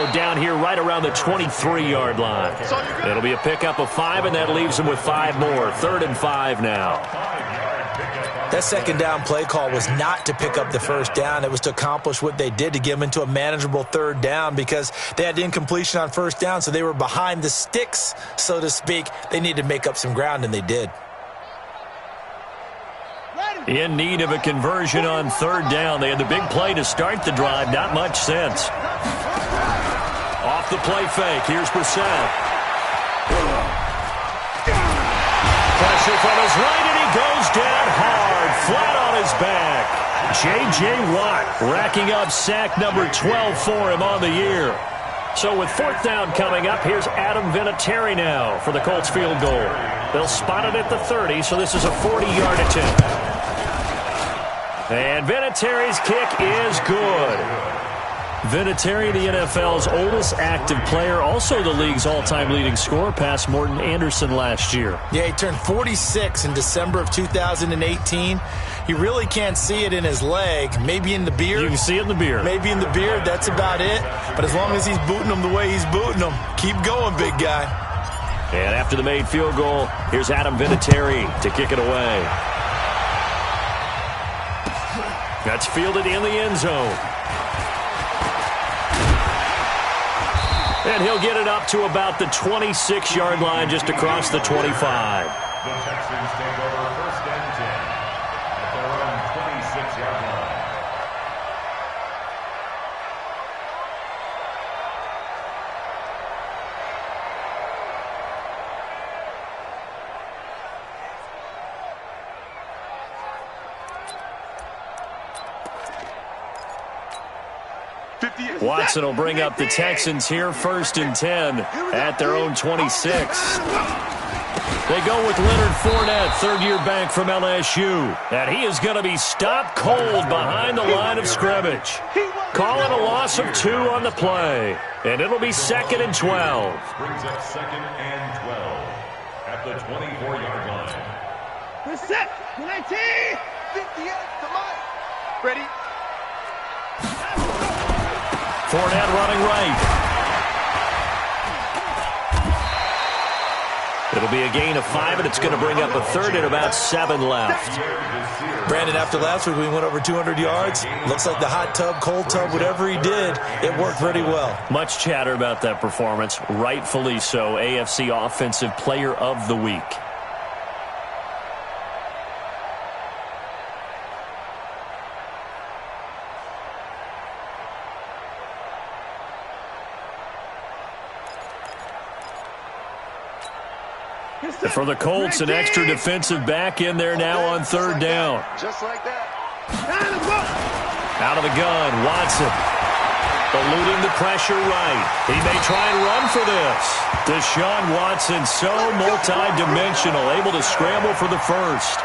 So down here right around the 23-yard line. It'll be a pickup of 5, and that leaves them with 5 more. 3rd and 5 now. That second down play call was not to pick up the first down. It was to accomplish what they did, to get them into a manageable 3rd down, because they had incompletion on first down, so they were behind the sticks, so to speak. They needed to make up some ground, and they did. In need of a conversion on 3rd down. They had the big play to start the drive. Not much sense. Off the play fake. Here's Brissett. Pressure from his right, and he goes down hard, flat on his back. J.J. Watt racking up sack number 12 for him on the year. So with 4th down coming up, here's Adam Vinatieri now for the Colts field goal. They'll spot it at the 30, so this is a 40-yard attempt. And Vinatieri's kick is good. Vinatieri, the NFL's oldest active player, also the league's all-time leading scorer, past Morton Anderson last year. Yeah, he turned 46 in December of 2018. You really can't see it in his leg. Maybe in the beard. You can see it in the beard. Maybe in the beard. That's about it. But as long as he's booting them the way he's booting them, keep going, big guy. And after the made field goal, here's Adam Vinatieri to kick it away. That's fielded in the end zone. And he'll get it up to about the 26-yard line, just across the 25. The Texans take over 1st and 10 at their own 26-yard line. Watson will bring up the Texans here, 1st and 10 at their own 26. They go with Leonard Fournette, 3rd-year back from LSU. And he is going to be stopped cold behind the line of scrimmage. Calling a loss of 2 on the play. And it'll be 2nd and 12. Brings up 2nd and 12 at the 24-yard line. We're set. 19. 58. Come on. Ready? Fournette running right. It'll be a gain of 5, and it's going to bring up a 3rd and about 7 left. Brandon, after last week we went over 200 yards. Looks like the hot tub, cold tub, whatever he did, it worked pretty well. Much chatter about that performance. Rightfully so. AFC Offensive Player of the Week. For the Colts, an extra defensive back in there now on 3rd down. Just like that. Out of the gun, Watson. Eluding the pressure right. He may try and run for this. Deshaun Watson, so multi-dimensional, able to scramble for the 1st.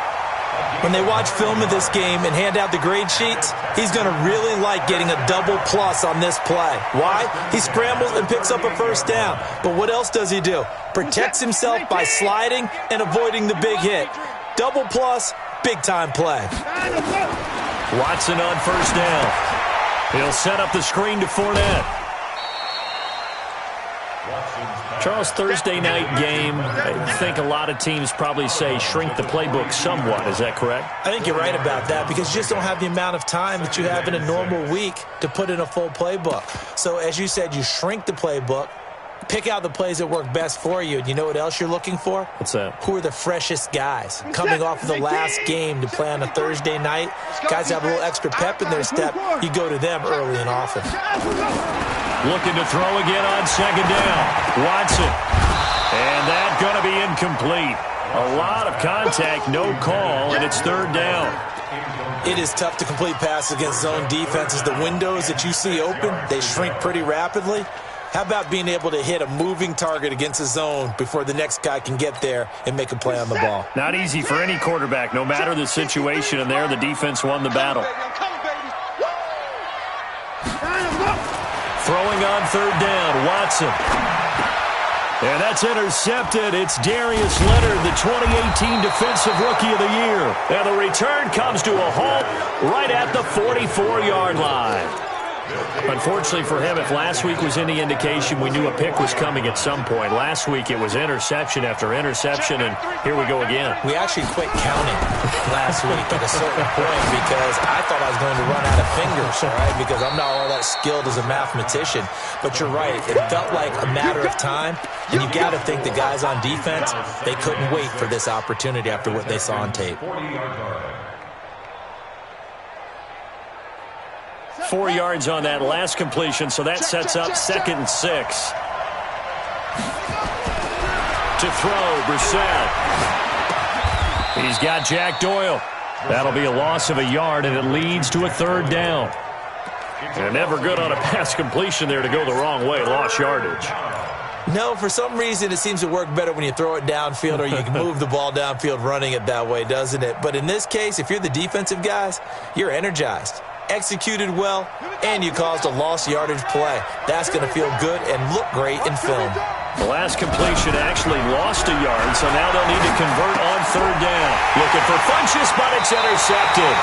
When they watch film of this game and hand out the grade sheets, he's going to really like getting a double plus on this play. Why? He scrambles and picks up a 1st down. But what else does he do? Protects himself by sliding and avoiding the big hit. Double plus, big-time play. Watson on 1st down. He'll set up the screen to Fournette. Charles, Thursday night game, I think a lot of teams probably say shrink the playbook somewhat. Is that correct? I think you're right about that, because you just don't have the amount of time that you have in a normal week to put in a full playbook. So as you said, you shrink the playbook, pick out the plays that work best for you. And you know what else you're looking for? What's that? Who are the freshest guys coming off of the last game to play on a Thursday night? Guys have a little extra pep in their step. You go to them early and often. Looking to throw again on 2nd down. Watson. And that's going to be incomplete. A lot of contact, no call, and it's 3rd down. It is tough to complete passes against zone defenses. The windows that you see open, they shrink pretty rapidly. How about being able to hit a moving target against a zone before the next guy can get there and make a play on the ball? Not easy for any quarterback, no matter the situation, and there the defense won the battle. Throwing on 3rd down, Watson. And that's intercepted. It's Darius Leonard, the 2018 Defensive Rookie of the Year. And the return comes to a halt right at the 44-yard line. Unfortunately for him, if last week was any indication, we knew a pick was coming at some point. Last week it was interception after interception, and here we go again. We actually quit counting last week at a certain point because I thought I was going to run out of fingers, all right, because I'm not all that skilled as a mathematician. But you're right. It felt like a matter of time, and you got to think the guys on defense, they couldn't wait for this opportunity after what they saw on tape. 4 yards on that last completion, so that sets up 2nd and 6. To throw, Brissett. He's got Jack Doyle. That'll be a loss of a yard, and it leads to a 3rd down. And never good on a pass completion there to go the wrong way. Lost yardage. No, for some reason it seems to work better when you throw it downfield or you can move the ball downfield running it that way, doesn't it? But in this case, if you're the defensive guys, you're energized, executed well, and you caused a lost yardage play. That's going to feel good and look great in film. The last completion actually lost a yard, so now they'll need to convert on 3rd down. Looking for Funchess, but it's intercepted.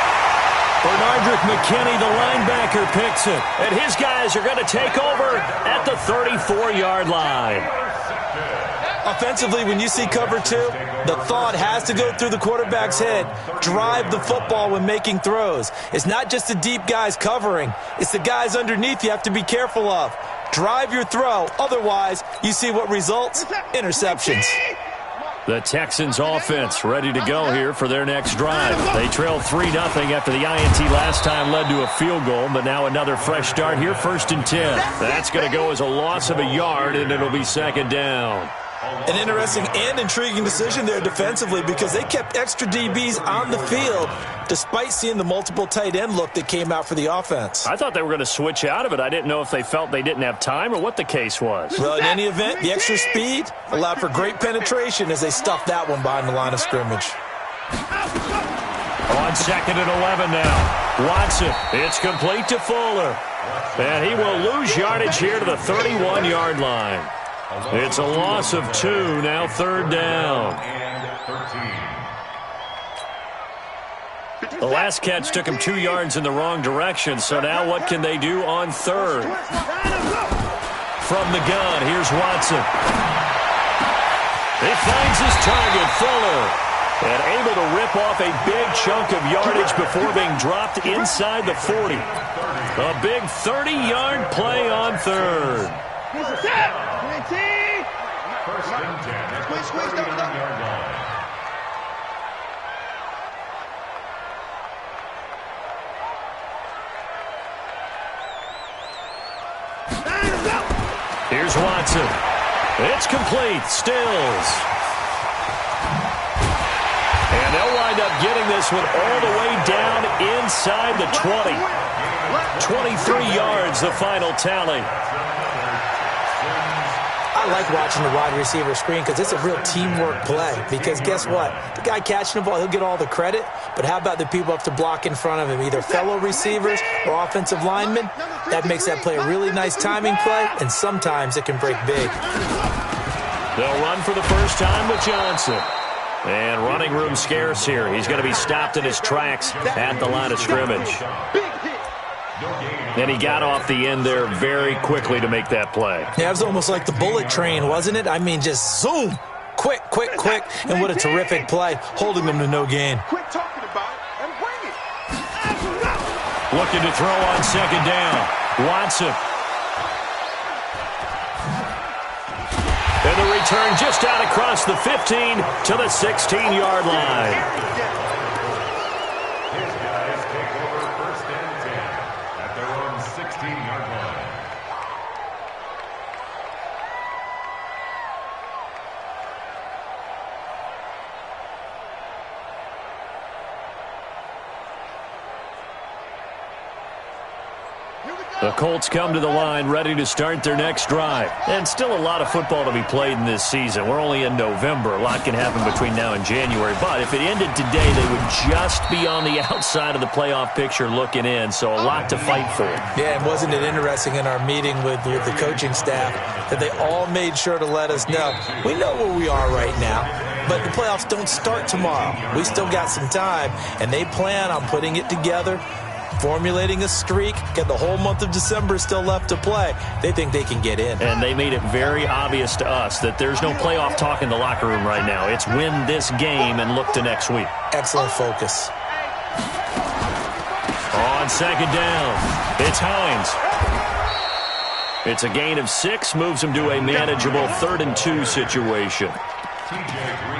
Bernardrick McKinney, the linebacker, picks it. And his guys are going to take over at the 34-yard line. Offensively, when you see cover 2, the thought has to go through the quarterback's head. Drive the football when making throws. It's not just the deep guys covering. It's the guys underneath you have to be careful of. Drive your throw. Otherwise, you see what results? Interceptions. The Texans offense ready to go here for their next drive. They trailed 3-0 after the INT last time led to a field goal, but now another fresh start here, 1st and 10. That's going to go as a loss of a yard, and it'll be 2nd down. An interesting and intriguing decision there defensively because they kept extra DBs on the field despite seeing the multiple tight end look that came out for the offense. I thought they were going to switch out of it. I didn't know if they felt they didn't have time or what the case was. Well, in any event, the extra speed allowed for great penetration as they stuffed that one behind the line of scrimmage. On 2nd and 11 now. Watson, it's complete to Fuller. And he will lose yardage here to the 31-yard line. It's a loss of 2, now 3rd down. The last catch took him 2 yards in the wrong direction, so now what can they do on 3rd? From the gun, here's Watson. He finds his target, Fuller, and able to rip off a big chunk of yardage before being dropped inside the 40. A big 30-yard play on 3rd. 1st and 10 at the 39-yard line. Here's Watson. It's complete. Stills. And they'll wind up getting this one all the way down inside the 20. 23 yards, the final tally. I like watching the wide receiver screen because it's a real teamwork play. Because guess what? The guy catching the ball, he'll get all the credit. But how about the people up to block in front of him, either fellow receivers or offensive linemen? That makes that play a really nice timing play, and sometimes it can break big. They'll run for the first time with Johnson. And running room scarce here. He's going to be stopped in his tracks at the line of scrimmage. And he got off the end there very quickly to make that play. Yeah, it was almost like the bullet train, wasn't it? I mean, just zoom. Quick, quick, quick. And what a terrific play, holding them to no gain. Quit talking about it and bring it. Looking to throw on 2nd down. Watson. And the return just out across the 15 to the 16-yard line. His guys take over 1st and 10 at their own 16-yard line. The Colts come to the line ready to start their next drive. And still a lot of football to be played in this season. We're only in November. A lot can happen between now and January. But if it ended today, they would just be on the outside of the playoff picture looking in. So a lot to fight for. Yeah, and wasn't it interesting in our meeting with the coaching staff that they all made sure to let us know, we know where we are right now, but the playoffs don't start tomorrow. We still got some time, and they plan on putting it together formulating a streak, get the whole month of December still left to play. They think they can get in. And they made it very obvious to us that there's no playoff talk in the locker room right now. It's win this game and look to next week. Excellent focus. On second down, it's Hines. It's a gain of 6, moves him to a manageable 3rd and 2 situation.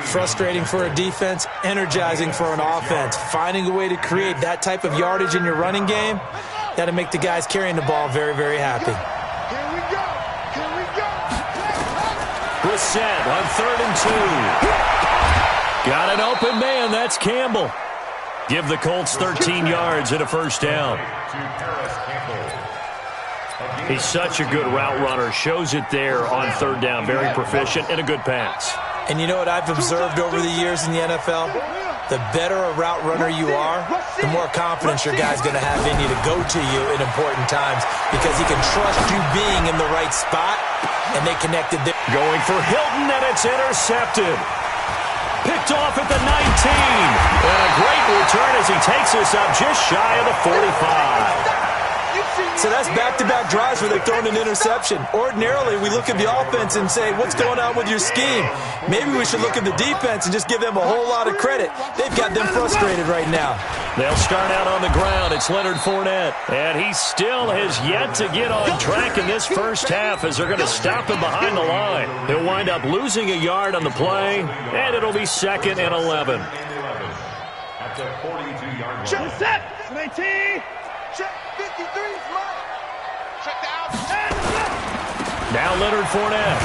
Frustrating for a defense, energizing for an offense. Finding a way to create that type of yardage in your running game, that'll make the guys carrying the ball very, very happy. Here we go. Here we go. Brissett on 3rd and 2. Got an open man. That's Campbell. Give the Colts 13 yards and a first down. He's such a good route runner. Shows it there on 3rd down. Very proficient and a good pass. And you know what I've observed over the years in the NFL? The better a route runner you are, the more confidence your guy's going to have in you to go to you in important times because he can trust you being in the right spot, and they connected there. Going for Hilton, and it's intercepted. Picked off at the 19. And a great return as he takes us up just shy of the 45. So that's back-to-back drives where they've thrown an interception. Ordinarily, we look at the offense and say, what's going on with your scheme? Maybe we should look at the defense and just give them a whole lot of credit. They've got them frustrated right now. They'll start out on the ground. It's Leonard Fournette. And he still has yet to get on track in this first half as they're going to stop him behind the line. He'll wind up losing a yard on the play, and it'll be 2nd and 11. At the 42-yard line. Check set. 18. Check 53. Smart. Check out. Now Leonard Fournette.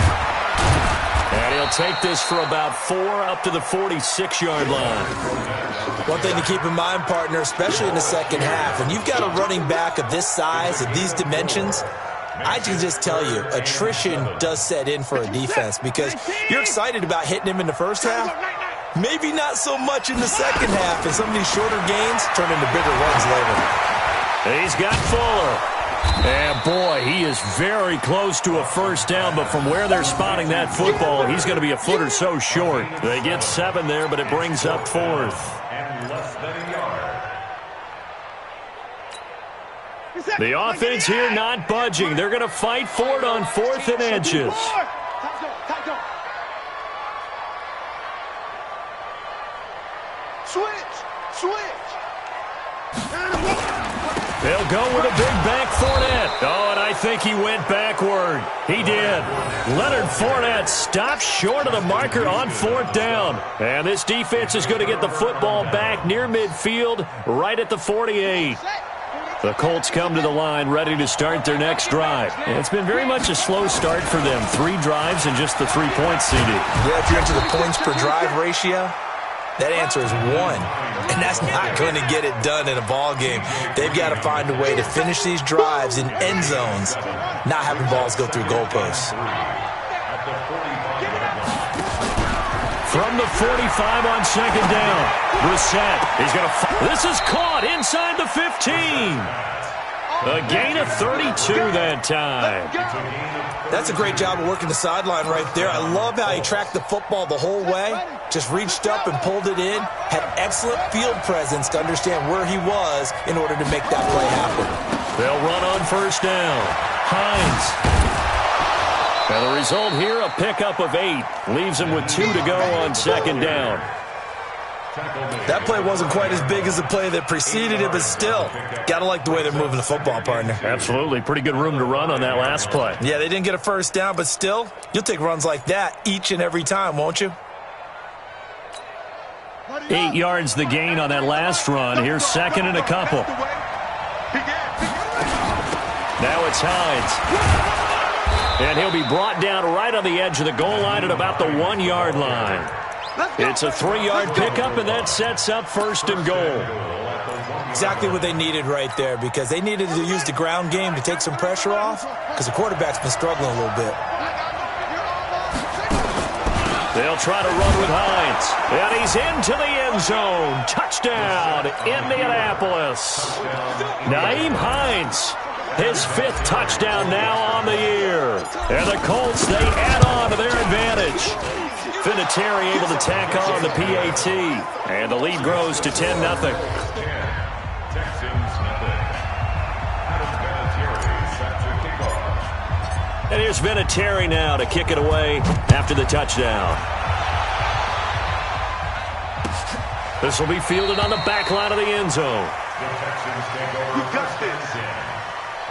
And he'll take this for about 4 up to the 46-yard line. One thing to keep in mind, partner, especially in the second half, when you've got a running back of this size, of these dimensions, I can just tell you, attrition does set in for a defense because you're excited about hitting him in the first half. Maybe not so much in the second half, and some of these shorter gains turn into bigger runs later. He's got Fuller. And, boy, he is very close to a first down, but from where they're spotting that football, he's going to be a foot or so short. They get 7 there, but it brings up 4th. And less than a yard. The offense here not budging. They're going to fight for it on 4th and inches. Switch. They'll go with a big back Fournette. Oh, and I think he went backward. He did. Leonard Fournette stops short of the marker on 4th down. And this defense is going to get the football back near midfield, right at the 48. The Colts come to the line ready to start their next drive. And it's been very much a slow start for them. 3 drives and just the 3 points CD. Yeah, if you're into the points per drive ratio, that answer is 1. And that's not going to get it done in a ball game. They've got to find a way to finish these drives in end zones, not having balls go through goalposts. From the 45 on 2nd down, Brissett is going to. This is caught inside the 15. A gain of 32 that time. That's a great job of working the sideline right there. I love how he tracked the football the whole way. Just reached up and pulled it in. Had excellent field presence to understand where he was in order to make that play happen. They'll run on 1st down. Hines. And the result here, a pickup of 8. Leaves him with 2 to go on 2nd down. That play wasn't quite as big as the play that preceded it, but still, got to like the way they're moving the football, partner. Absolutely. Pretty good room to run on that last play. Yeah, they didn't get a first down, but still, you'll take runs like that each and every time, won't you? 8 yards the gain on that last run. Here's 2nd and a couple. Now it's Hines. And he'll be brought down right on the edge of the goal line at about the 1-yard line. It's a 3-yard pickup, and that sets up 1st and goal. Exactly what they needed right there, because they needed to use the ground game to take some pressure off, because the quarterback's been struggling a little bit. They'll try to run with Hines, and he's into the end zone. Touchdown, Indianapolis. Nyheim Hines, his 5th touchdown now on the year. And the Colts, they add on to their advantage. Vinatieri able to tack on the PAT, and the lead grows to 10-0. Texans nothing. And here's Vinatieri now to kick it away after the touchdown. This will be fielded on the back line of the end zone. The Texans take over first and 10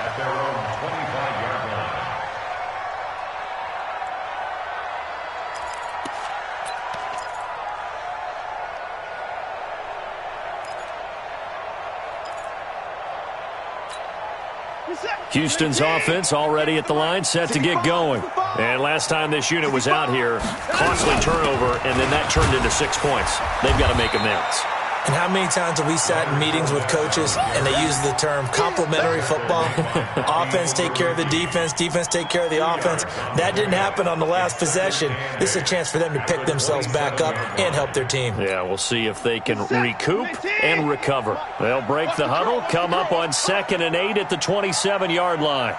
at their own 25-yard line. Houston's offense already at the line, set to get going. And last time this unit was out here, costly turnover, and then that turned into 6 points. They've got to make amends. And how many times have we sat in meetings with coaches and they use the term complementary football? Offense take care of the defense, defense take care of the offense. That didn't happen on the last possession. This is a chance for them to pick themselves back up and help their team. Yeah, we'll see if they can recoup and recover. They'll break the huddle, come up on 2nd and 8 at the 27-yard line.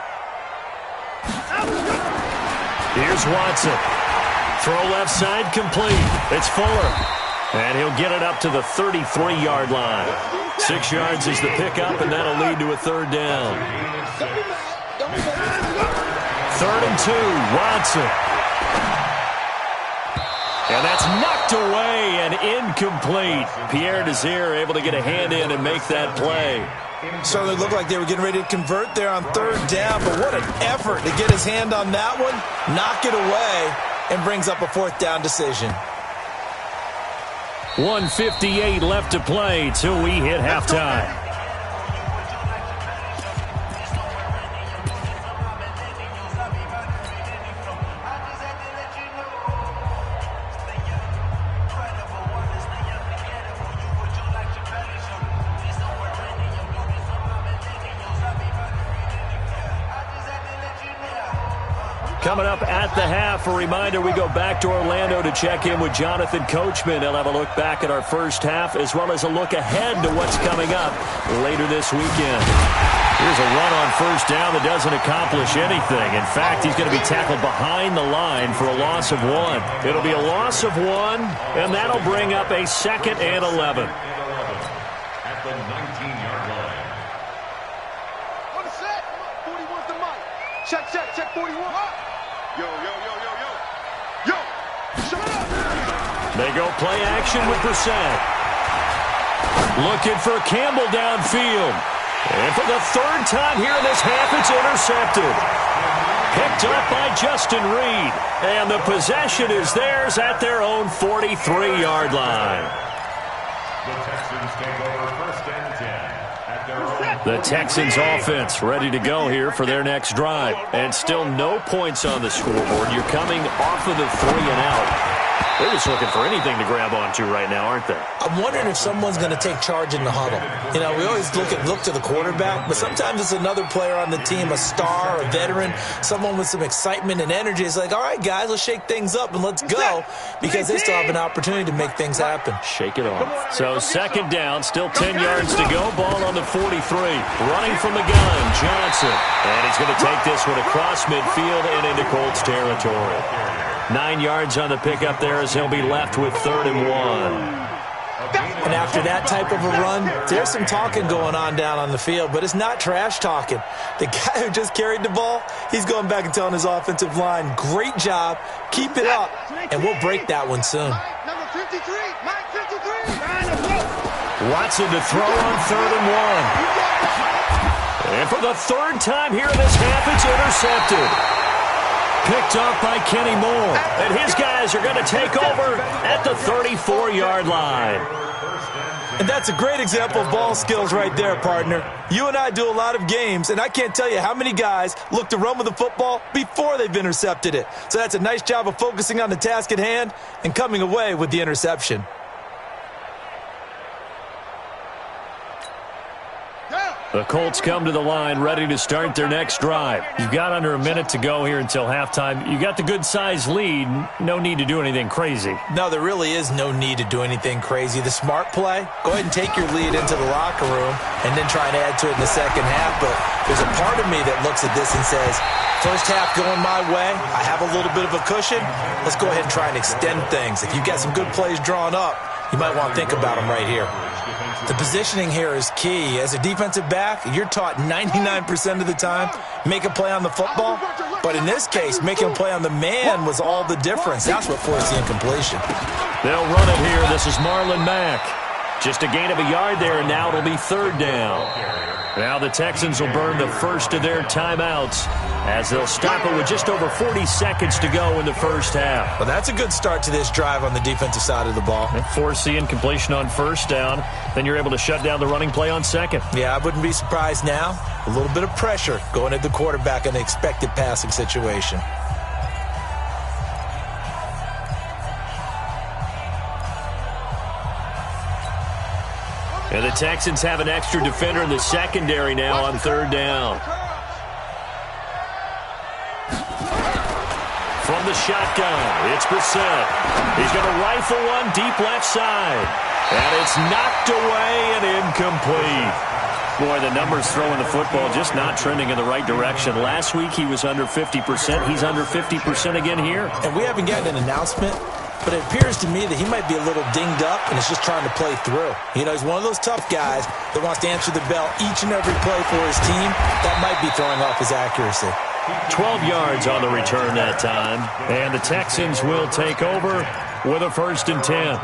Here's Watson. Throw left side complete. It's Fuller. And he'll get it up to the 33-yard line. 6 yards is the pickup, and that'll lead to a 3rd down. 3rd and 2, Watson. And that's knocked away and incomplete. Pierre Desir able to get a hand in and make that play. Certainly looked like they were getting ready to convert there on 3rd down, but what an effort to get his hand on that one, knock it away, and brings up a 4th down decision. 1:58 left to play till we hit halftime. Coming up at the half, a reminder, we go back to Orlando to check in with Jonathan Coachman. He'll have a look back at our first half as well as a look ahead to what's coming up later this weekend. Here's a run on 1st down that doesn't accomplish anything. In fact, he's going to be tackled behind the line for a loss of 1. It'll be a loss of 1, and that'll bring up a 2nd and 11. At the 19-yard line. On the set. 41's the mic. Check, 41. Yo. Yo, shut up. They go play action with Brissett. Looking for Campbell downfield. And for the 3rd time here in this half, it's intercepted. Picked up by Justin Reed. And the possession is theirs at their own 43-yard line. The Texans take over first and 10 at their own. The Texans offense ready to go here for their next drive. And still no points on the scoreboard. You're coming off of the 3 and out. They're just looking for anything to grab onto right now, aren't they? I'm wondering if someone's going to take charge in the huddle. You know, we always look to the quarterback, but sometimes it's another player on the team, a star, a veteran, someone with some excitement and energy. It's like, all right, guys, let's shake things up and let's go, because they still have an opportunity to make things happen. Shake it off. So 2nd down, still 10 yards to go. Ball on the 43. Running from the gun, Johnson. And he's going to take this one across midfield and into Colts territory. 9 yards on the pickup there as he'll be left with 3rd and 1. And after that type of a run, there's some talking going on down on the field, but it's not trash talking. The guy who just carried the ball, he's going back and telling his offensive line, great job, keep it up, and we'll break that one soon. Number 53, Mike 53. Watson to throw on 3rd and 1. And for the 3rd time here in this half, it's intercepted. Picked up by Kenny Moore. And his guys are going to take over at the 34-yard line. And that's a great example of ball skills right there, partner. You and I do a lot of games, and I can't tell you how many guys look to run with the football before they've intercepted it. So that's a nice job of focusing on the task at hand and coming away with the interception. The Colts come to the line ready to start their next drive. You've got under a minute to go here until halftime. You got the good-sized lead. No need to do anything crazy. No, there really is no need to do anything crazy. The smart play, go ahead and take your lead into the locker room and then try and add to it in the second half. But there's a part of me that looks at this and says, first half going my way, I have a little bit of a cushion. Let's go ahead and try and extend things. If you've got some good plays drawn up, you might want to think about them right here. The positioning here is key. As a defensive back, you're taught 99% of the time, make a play on the football. But in this case, making a play on the man was all the difference. That's what forced the incompletion. They'll run it here. This is Marlon Mack. Just a gain of a yard there, and now it'll be third down. Now the Texans will burn the first of their timeouts as they'll stop it with just over 40 seconds to go in the first half. Well, that's a good start to this drive on the defensive side of the ball. Force the incompletion on first down. Then you're able to shut down the running play on second. Yeah, I wouldn't be surprised now. A little bit of pressure going at the quarterback in the expected passing situation. And the Texans have an extra defender in the secondary now on third down. From the shotgun, it's Brissett. He's going to rifle one deep left side. And it's knocked away and incomplete. Boy, the numbers throwing the football just not trending in the right direction. Last week he was under 50%. He's under 50% again here. And we haven't gotten an announcement, but it appears to me that he might be a little dinged up and is just trying to play through. You know, he's one of those tough guys that wants to answer the bell each and every play for his team. That might be throwing off his accuracy. 12 yards on the return that time. And the Texans will take over with a 1st and 10.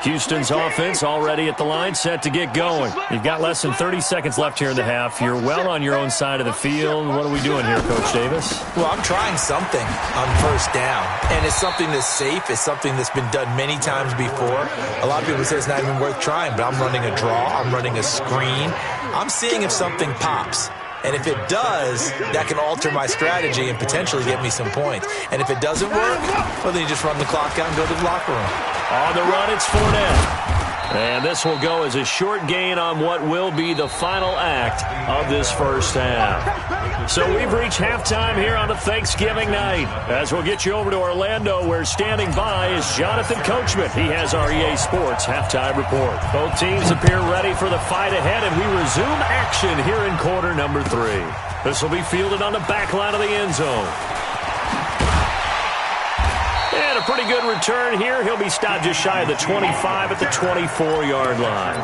Houston's offense already at the line, set to get going. You've got less than 30 seconds left here in the half. You're well on your own side of the field. What are we doing here, Coach Davis? Well, I'm trying something on first down, and it's something that's safe. It's something that's been done many times before. A lot of people say it's not even worth trying, but I'm running a draw. I'm running a screen. I'm seeing if something pops. And if it does, that can alter my strategy and potentially get me some points. And if it doesn't work, well, then you just run the clock out and go to the locker room. On the run, it's Fournette. And this will go as a short gain on what will be the final act of this first half. So we've reached halftime here on a Thanksgiving night. As we'll get you over to Orlando, where standing by is Jonathan Coachman. He has our EA Sports halftime report. Both teams appear ready for the fight ahead, and we resume action here in quarter number 3. This will be fielded on the back line of the end zone. And a pretty good return here. He'll be stopped just shy of the 25 at the 24-yard line.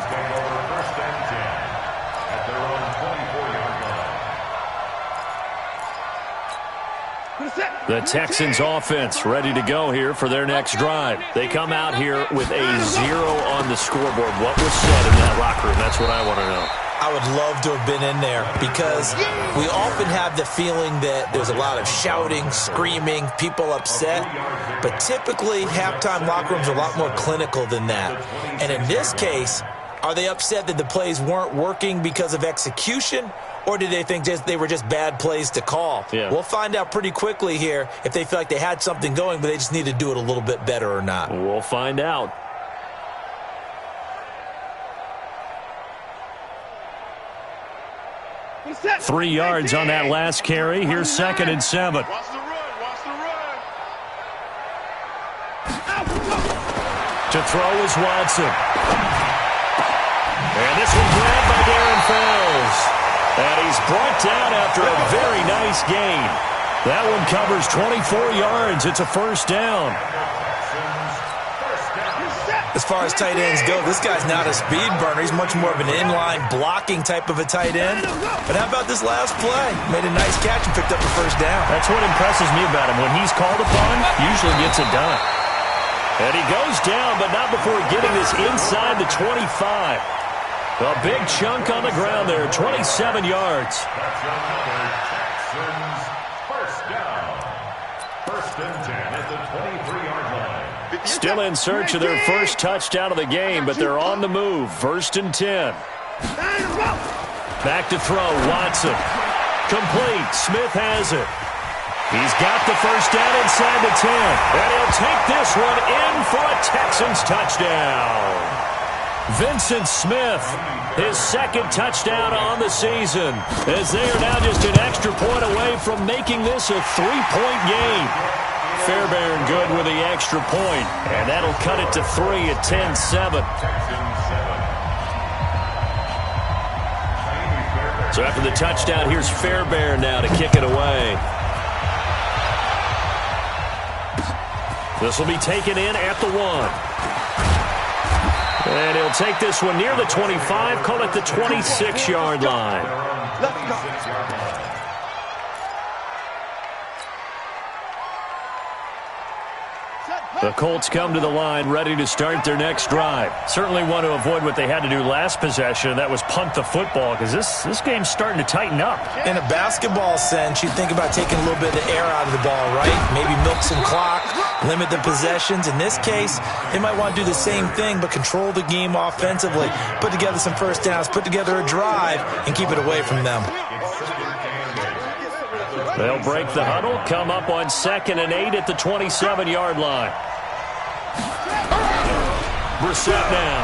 The Texans offense ready to go here for their next drive. They come out here with a 0 on the scoreboard. What was said in that locker room? That's what I want to know. I would love to have been in there because we often have the feeling that there's a lot of shouting, screaming, people upset. But typically, halftime locker rooms are a lot more clinical than that. And in this case, are they upset that the plays weren't working because of execution? Or did they think they were just bad plays to call? Yeah. We'll find out pretty quickly here if they feel like they had something going, but they just need to do it a little bit better or not. We'll find out. Set. 3 yards on that last carry. Here's 2nd and 7. Watch the run. Watch the run. To throw is Watson. And this one grabbed by Darren Fells. And he's brought down after a very nice gain. That one covers 24 yards. It's a 1st down. As far as tight ends go, this guy's not a speed burner. He's much more of an inline blocking type of a tight end. But how about this last play? Made a nice catch and picked up a 1st down. That's what impresses me about him. When he's called upon, usually gets it done. And he goes down, but not before getting this inside the 25. A big chunk on the ground there, 27 yards. That's another Texans first down. 1st and 10 at the 23-yard line. Still in search of their first touchdown of the game, but they're on the move. 1st and 10. Back to throw, Watson. Complete, Smith has it. He's got the 1st down inside the 10. And he'll take this one in for a Texans touchdown. Vincent Smith, his 2nd touchdown on the season, as they are now just an extra point away from making this a 3-point game. Fairbairn good with the extra point, and that'll cut it to 3 at 10-7. So after the touchdown, here's Fairbairn now to kick it away. This will be taken in at the 1. And he'll take this one near the 25, call it the 26-yard line. Let's go. The Colts come to the line ready to start their next drive. Certainly want to avoid what they had to do last possession. That was punt the football, because this game's starting to tighten up. In a basketball sense, you think about taking a little bit of the air out of the ball, right? Maybe milk some clock, limit the possessions. In this case, they might want to do the same thing, but control the game offensively. Put together some first downs, put together a drive, and keep it away from them. They'll break the huddle, come up on 2nd and 8 at the 27-yard line. Brissett now.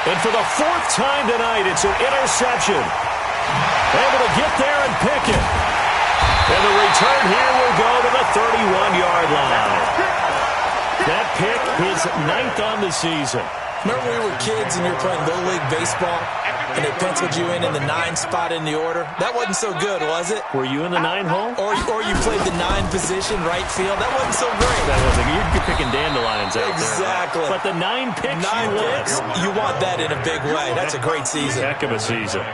And for the 4th time tonight, it's an interception. Able to get there and pick it. And the return here will go to the 31-yard line. That pick, his 9th on the season. Remember when we were kids and you were playing Little League Baseball and they penciled you in the 9 spot in the order? That wasn't so good, was it? Were you in the 9 hole? Or you played the 9 position, right field? That wasn't so great. That wasn't. You're picking dandelions out exactly. there. But the 9 picks 9 picks, you want that in a big way. That's a great season. Heck of a season.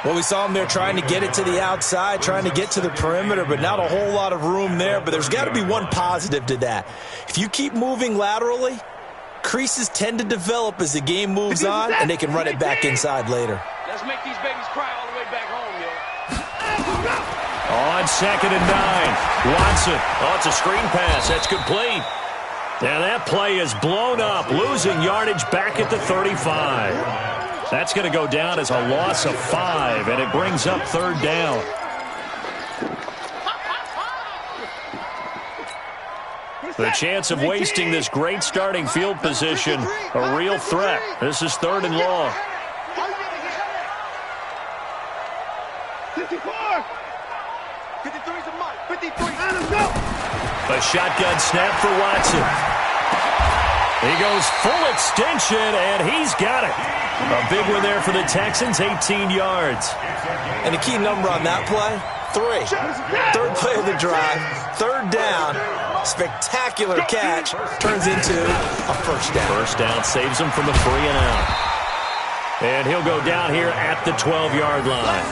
Well, we saw him there trying to get it to the outside, trying to get to the perimeter, but not a whole lot of room there. But there's got to be one positive to that. If you keep moving laterally, creases tend to develop as the game moves on, and they can run it back inside later. Let's make these babies cry all the way back home, yo. On 2nd and 9, Watson. Oh, it's a screen pass. That's complete. And that play is blown up, losing yardage back at the 35. That's going to go down as a loss of 5, and it brings up 3rd down. The chance of wasting this great starting field position, a real threat. This is 3rd and long. 54. 53's a Mike. 53. Let's go. A shotgun snap for Watson. He goes full extension, and he's got it. A big one there for the Texans, 18 yards. And the key number on that play, 3. 3rd play of the drive, 3rd down. Spectacular catch turns into a first down. First down saves him from a 3 and out. And he'll go down here at the 12-yard line.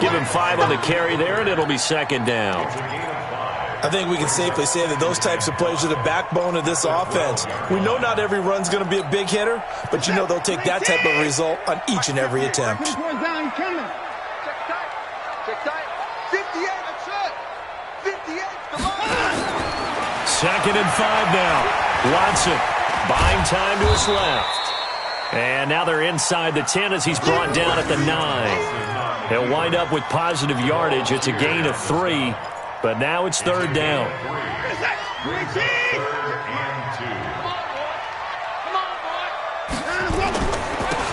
Give him 5 on the carry there, and it'll be 2nd down. I think we can safely say that those types of plays are the backbone of this offense. We know not every run's going to be a big hitter, but you know they'll take that type of result on each and every attempt. Check tight. 58, that's it. 58, come on. 2nd and 5 now. Watson buying time to his left. And now they're inside the 10 as he's brought down at the 9. He'll wind up with positive yardage. It's a gain of 3, but now it's 3rd down.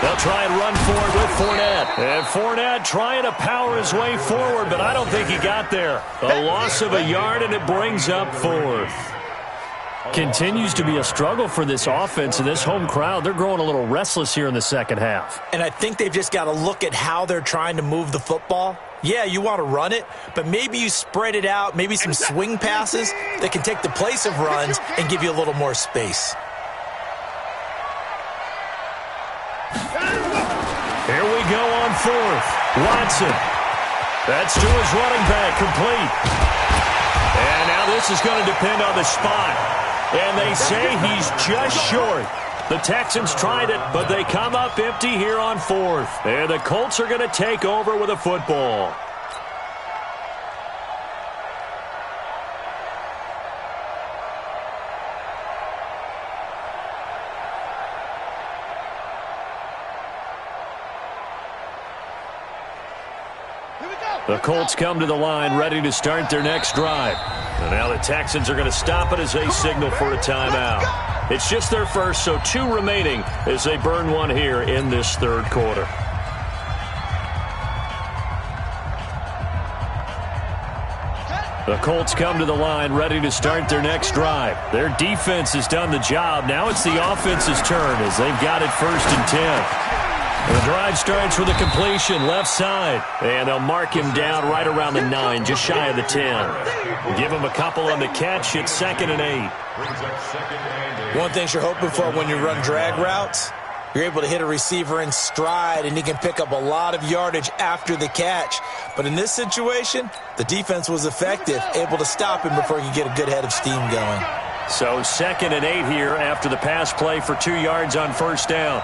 They'll try and run forward with Fournette. And Fournette trying to power his way forward, but I don't think he got there. A loss of a yard, and it brings up 4th. Continues to be a struggle for this offense and this home crowd. They're growing a little restless here in the second half. And I think they've just got to look at how they're trying to move the football. Yeah, you want to run it, but maybe you spread it out, maybe some swing passes that can take the place of runs and give you a little more space. Here we go on 4th. Watson. That's to his running back, complete. And now this is going to depend on the spot. And they say he's just short. The Texans tried it, but they come up empty here on 4th. And the Colts are going to take over with a football. The Colts come to the line ready to start their next drive. And now the Texans are going to stop it as they signal for a timeout. It's just their first, so 2 remaining as they burn one here in this 3rd quarter. The Colts come to the line ready to start their next drive. Their defense has done the job. Now it's the offense's turn as they've got it 1st and 10. The drive starts with a completion left side. And they'll mark him down right around the 9, just shy of the 10. Give him a couple on the catch. It's 2nd and 8. One thing you're hoping for when you run drag routes, you're able to hit a receiver in stride, and he can pick up a lot of yardage after the catch. But in this situation, the defense was effective, able to stop him before he could get a good head of steam going. So 2nd and 8 here after the pass play for 2 yards on first down.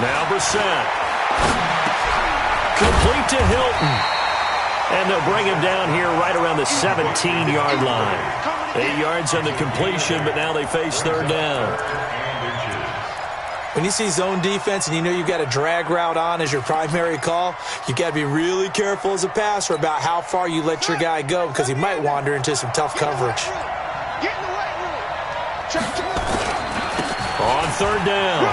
Now Brissett. Complete to Hilton. And they'll bring him down here right around the 17-yard line. 8 yards on the completion, but now they face 3rd down. When you see zone defense and you know you've got a drag route on as your primary call, you've got to be really careful as a passer about how far you let your guy go because he might wander into some tough coverage. On 3rd down,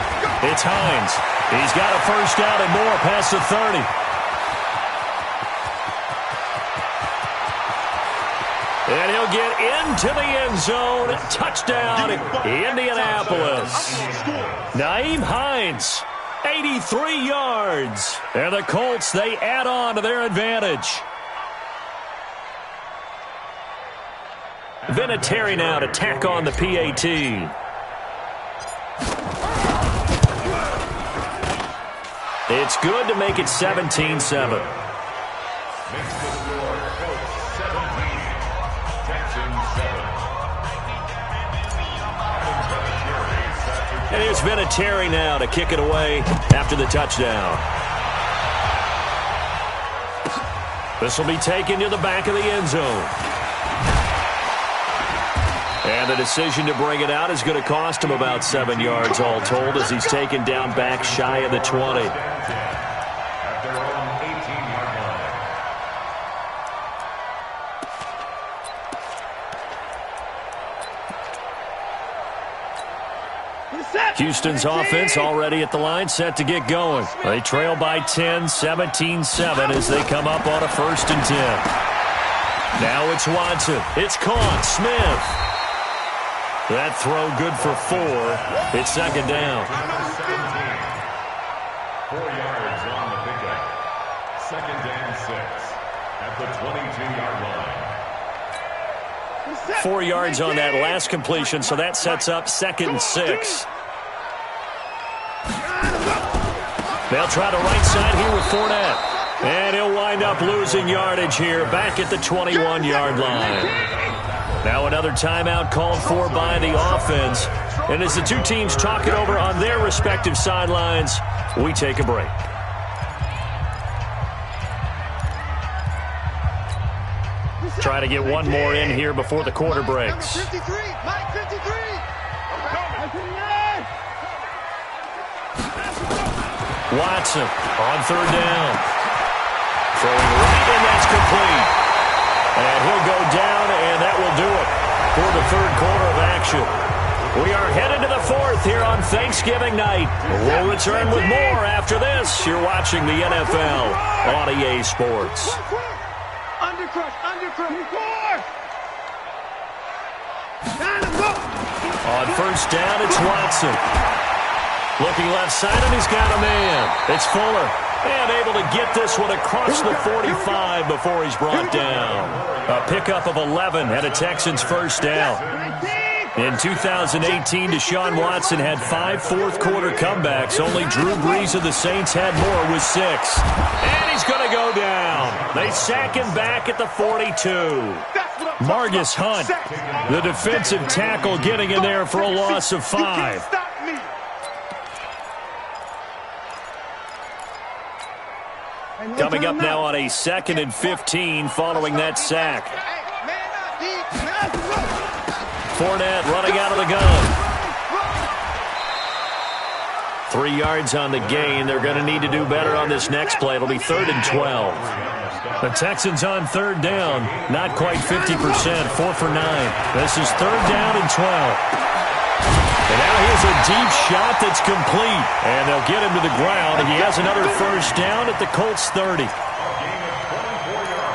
it's Hines. He's got a first down and more past the 30. And he'll get into the end zone. Touchdown, Indianapolis. Nyheim Hines, 83 yards. And the Colts, they add on to their advantage. Vinatieri now to tack on the PAT. It's good to make it 17-7. And here's Vinatieri now to kick it away after the touchdown. This will be taken to the back of the end zone. And the decision to bring it out is going to cost him about 7 yards all told as he's taken down back shy of the 20. Houston's offense already at the line, set to get going. They trail by 10, 17-7 as they come up on a 1st and 10. Now it's Watson. It's caught. Smith. That throw good for 4. It's 2nd down. 4 yards on the pickup. 2nd and 6 at the 22-yard line. 4 yards on that last completion, so that sets up 2nd and 6. They'll try the right side here with Fournette. And he'll wind up losing yardage here back at the 21-yard line. Now another timeout called for by the offense. And as the two teams talk it over on their respective sidelines, we take a break. Try to get one more in here before the quarter breaks. Watson on 3rd down. Throwing right, and that's complete. And he'll go down, and that will do it for the 3rd quarter of action. We are headed to the 4th here on Thanksgiving night. We'll return with more after this. You're watching the NFL on EA Sports. On 1st down, it's Watson. Looking left side, and he's got a man. It's Fuller. And able to get this one across the 45 before he's brought down. A pickup of 11 at a Texans 1st down. In 2018, Deshaun Watson had 5 fourth-quarter comebacks. Only Drew Brees of the Saints had more with 6. And he's going to go down. They sack him back at the 42. Margus Hunt, the defensive tackle, getting in there for a loss of 5. Coming up now on a 2nd and 15 following that sack. Fournette running out of the gun. 3 yards on the gain. They're going to need to do better on this next play. It'll be 3rd and 12. The Texans on 3rd down. Not quite 50%. 4 for 9. This is 3rd down and 12. And now here's a deep shot that's complete. And they'll get him to the ground. He has another 1st down at the Colts 30.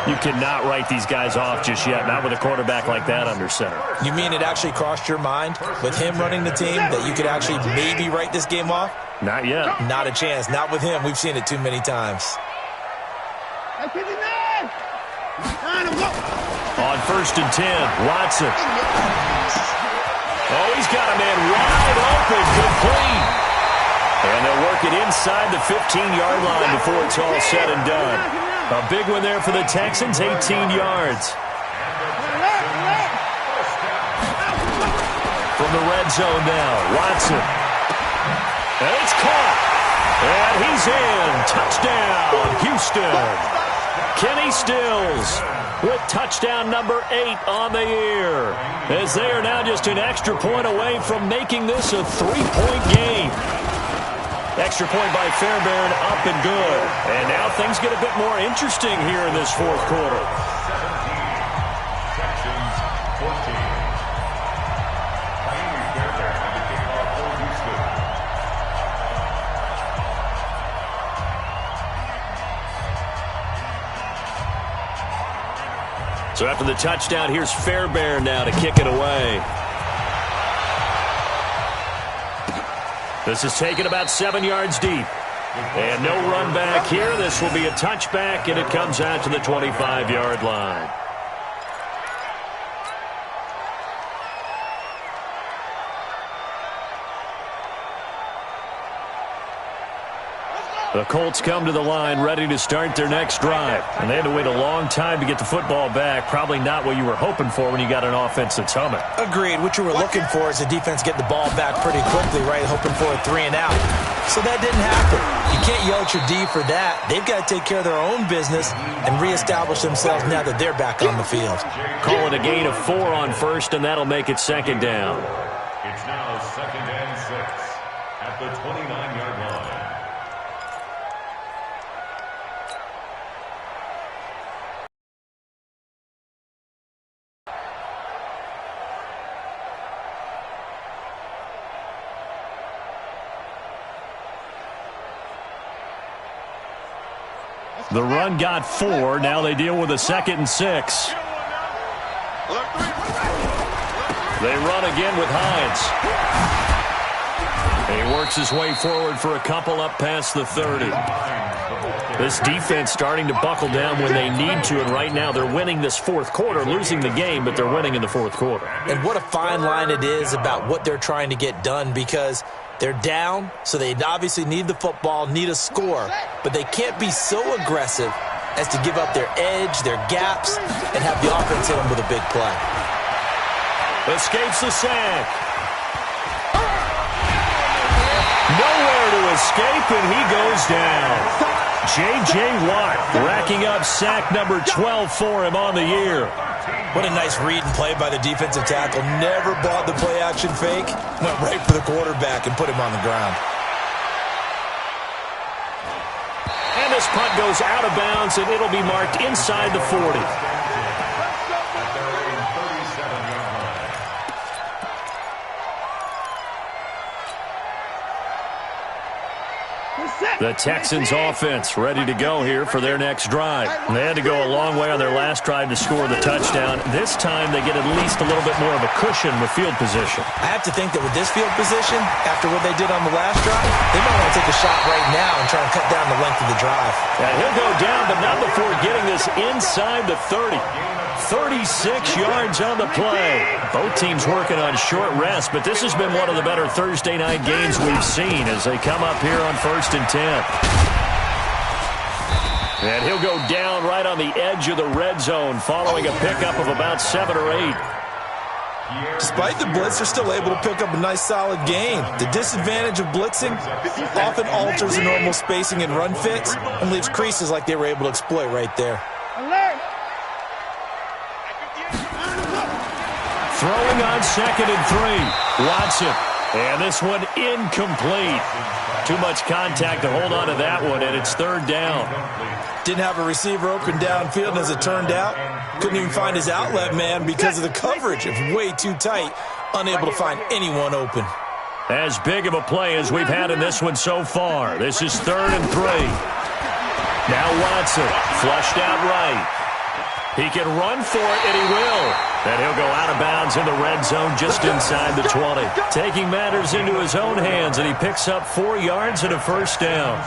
You cannot write these guys off just yet, not with a quarterback like that under center. You mean it actually crossed your mind with him running the team that you could actually maybe write this game off? Not yet. Not a chance. Not with him. We've seen it too many times. On 1st and 10, Watson. Oh, he's got a man wide open, complete. And they'll work it inside the 15-yard line before it's all said and done. A big one there for the Texans, 18 yards. From the red zone now, Watson. And it's caught. And he's in. Touchdown, Houston. Kenny Stills with touchdown number 8 on the year, as they are now just an extra point away from making this a 3-point game. Extra point by Fairbairn, up and good. And now things get a bit more interesting here in this fourth quarter. 17, Texans 14. Miami Fairbairn had to kick off for Houston. So after the touchdown, here's Fairbairn now to kick it away. This is taken about 7 yards deep. And no run back here. This will be a touchback, and it comes out to the 25-yard line. The Colts come to the line ready to start their next drive. And they had to wait a long time to get the football back. Probably not what you were hoping for when you got an offense that's humming. Agreed. What you were looking for is the defense get the ball back pretty quickly, right? Hoping for a 3 and out. So that didn't happen. You can't yell at your D for that. They've got to take care of their own business and reestablish themselves now that they're back on the field. Call it a gain of 4 on first, and that'll make it second down. It's now 2nd and 6 at the 29-yard line. The run got 4. Now they deal with a 2nd and 6. They run again with Hines. And he works his way forward for a couple up past the 30. This defense starting to buckle down when they need to, and right now they're winning this fourth quarter, losing the game, but they're winning in the fourth quarter. And what a fine line it is about what they're trying to get done, because they're down, so they obviously need the football, need a score, but they can't be so aggressive as to give up their edge, their gaps, and have the offense hit them with a big play. Escapes the sack. Nowhere to escape, and he goes down. J.J. Watt racking up sack number 12 for him on the year. What a nice read and play by the defensive tackle. Never bought the play-action fake. Went right for the quarterback and put him on the ground. And this punt goes out of bounds, and it'll be marked inside the 40. The Texans offense ready to go here for their next drive. They had to go a long way on their last drive to score the touchdown. This time they get at least a little bit more of a cushion with field position. I have to think that with this field position, after what they did on the last drive, they might want to take a shot right now and try and cut down the length of the drive. And he'll go down, but not before getting this inside the 30. 36 yards on the play. Both teams working on short rest, but this has been one of the better Thursday night games we've seen as they come up here on 1st and 10. And he'll go down right on the edge of the red zone following a pickup of about 7 or 8. Despite the blitz, they're still able to pick up a nice solid gain. The disadvantage of blitzing often alters the normal spacing and run fits and leaves creases like they were able to exploit right there. Throwing on 2nd and 3. Watson. And this one incomplete. Too much contact to hold on to that one, and it's 3rd down. Didn't have a receiver open downfield, and as it turned out, couldn't even find his outlet man because of the coverage. It was way too tight, unable to find anyone open. As big of a play as we've had in this one so far. This is 3rd and 3. Now Watson, flushed out right. He can run for it, and he will. And he'll go out of bounds in the red zone just inside the 20. Taking matters into his own hands, and he picks up 4 yards and a first down.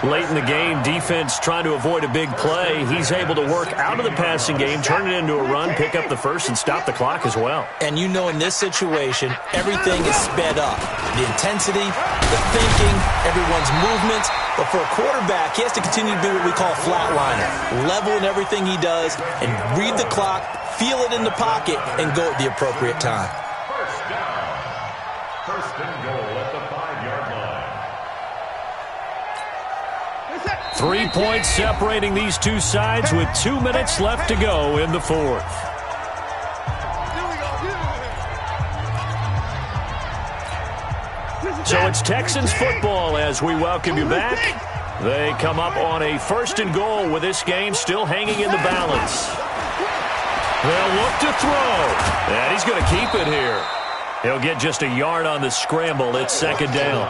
Late in the game, defense trying to avoid a big play. He's able to work out of the passing game, turn it into a run, pick up the first, and stop the clock as well. And you know in this situation, everything is sped up. The intensity, the thinking, everyone's movements. But for a quarterback, he has to continue to be what we call a flatliner. Level in everything he does and read the clock, feel it in the pocket, and go at the appropriate time. First down. First and goal at the 5-yard line. 3 points separating these two sides with 2 minutes left to go in the fourth. So it's Texans football as we welcome you back. They come up on a first and goal with this game still hanging in the balance. They'll look to throw, and he's going to keep it here. He'll get just a yard on the scramble. It's second down.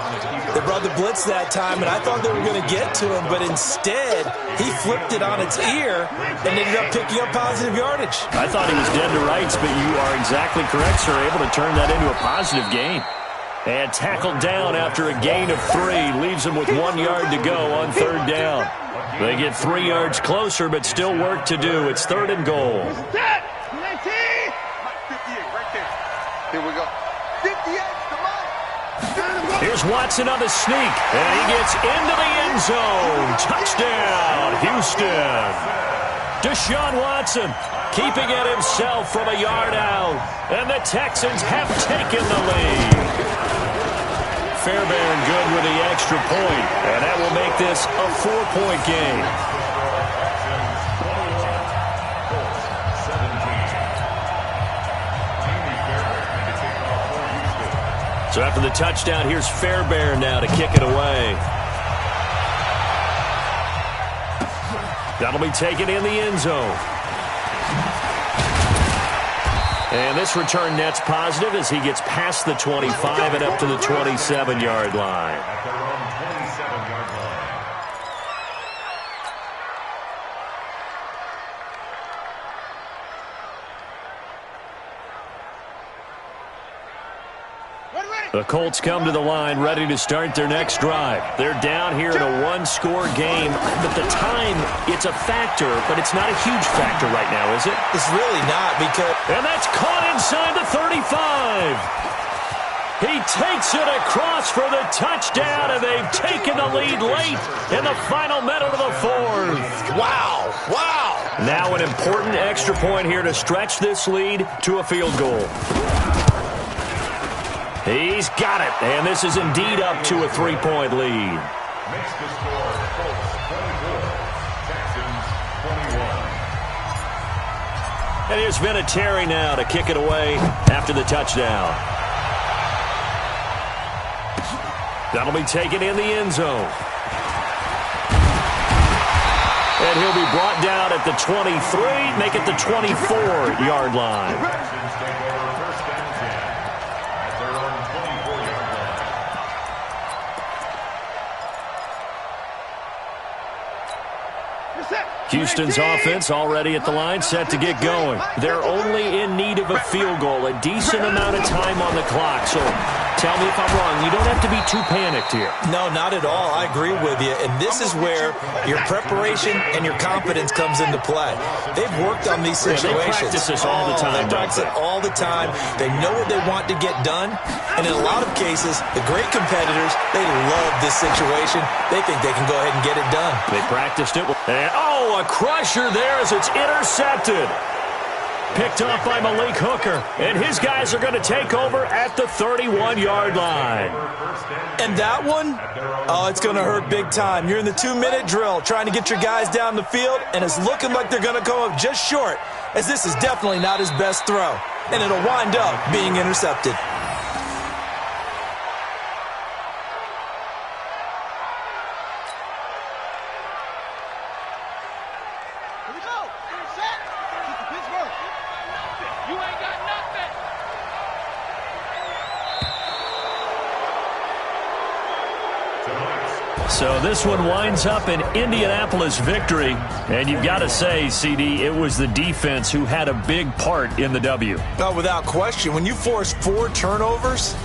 They brought the blitz that time, and I thought they were going to get to him, but instead, he flipped it on its ear and ended up picking up positive yardage. I thought he was dead to rights, but you are exactly correct, sir. Able to turn that into a positive gain. And tackled down after a gain of 3. Leaves him with 1 yard to go on third down. They get 3 yards closer, but still work to do. It's third and goal. Here we go. 58, come on. Here's Watson on the sneak, and he gets into the end zone. Touchdown, Houston. Deshaun Watson keeping it himself from a yard out, and the Texans have taken the lead. Fairbairn good with the extra point, and that will make this a 4-point game. So after the touchdown, here's Fairbairn now to kick it away. That'll be taken in the end zone. And this return net's positive as he gets past the 25 and up to the 27-yard line. At their own 27-yard line. The Colts come to the line ready to start their next drive. They're down here in a 1-score game, but the time, it's a factor, but it's not a huge factor right now, is it? It's really not because... And that's caught inside the 35. He takes it across for the touchdown, and they've taken the lead late in the final minute of the fourth. Wow, wow. Now an important extra point here to stretch this lead to a field goal. He's got it, and this is indeed up to a 3-point lead. Makes the score Colts 24, Texans 21. And here's Vinatieri now to kick it away after the touchdown. That'll be taken in the end zone. And he'll be brought down at the 23, make it the 24-yard line. Texans take over first and 10 at their own 24-yard line. Houston's offense already at the line, set to get going. They're only in need of a field goal, a decent amount of time on the clock. So tell me if I'm wrong. You don't have to be too panicked here. No, not at all. I agree with you. And this is where your preparation and your confidence comes into play. They've worked on these situations. They practice this all the time. They practice it all the time. They know what they want to get done. And in a lot of cases, the great competitors, they love this situation. They think they can go ahead and get it done. They practiced it. And, a crusher there as it's intercepted. Picked off by Malik Hooker. And his guys are going to take over at the 31-yard line. And that one, it's going to hurt big time. You're in the 2-minute drill trying to get your guys down the field, and it's looking like they're going to come up just short, as this is definitely not his best throw. And it'll wind up being intercepted. So this one winds up an Indianapolis victory. And you've got to say, CD, it was the defense who had a big part in the W. Oh, without question. When you force 4 turnovers,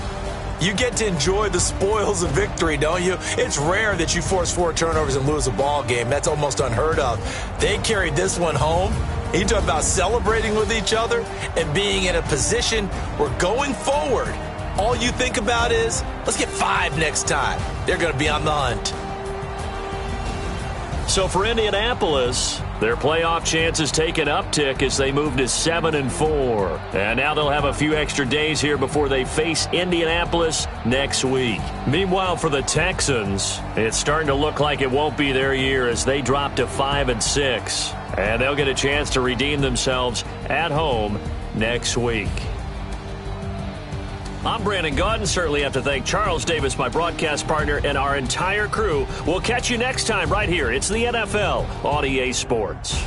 you get to enjoy the spoils of victory, don't you? It's rare that you force 4 turnovers and lose a ball game. That's almost unheard of. They carried this one home. You talk about celebrating with each other and being in a position where going forward, all you think about is, let's get 5 next time. They're going to be on the hunt. So for Indianapolis, their playoff chances take an uptick as they move to 7-4. And now they'll have a few extra days here before they face Indianapolis next week. Meanwhile, for the Texans, it's starting to look like it won't be their year as they drop to 5-6. And they'll get a chance to redeem themselves at home next week. I'm Brandon Gaudin. Certainly have to thank Charles Davis, my broadcast partner, and our entire crew. We'll catch you next time right here. It's the NFL on EA Sports.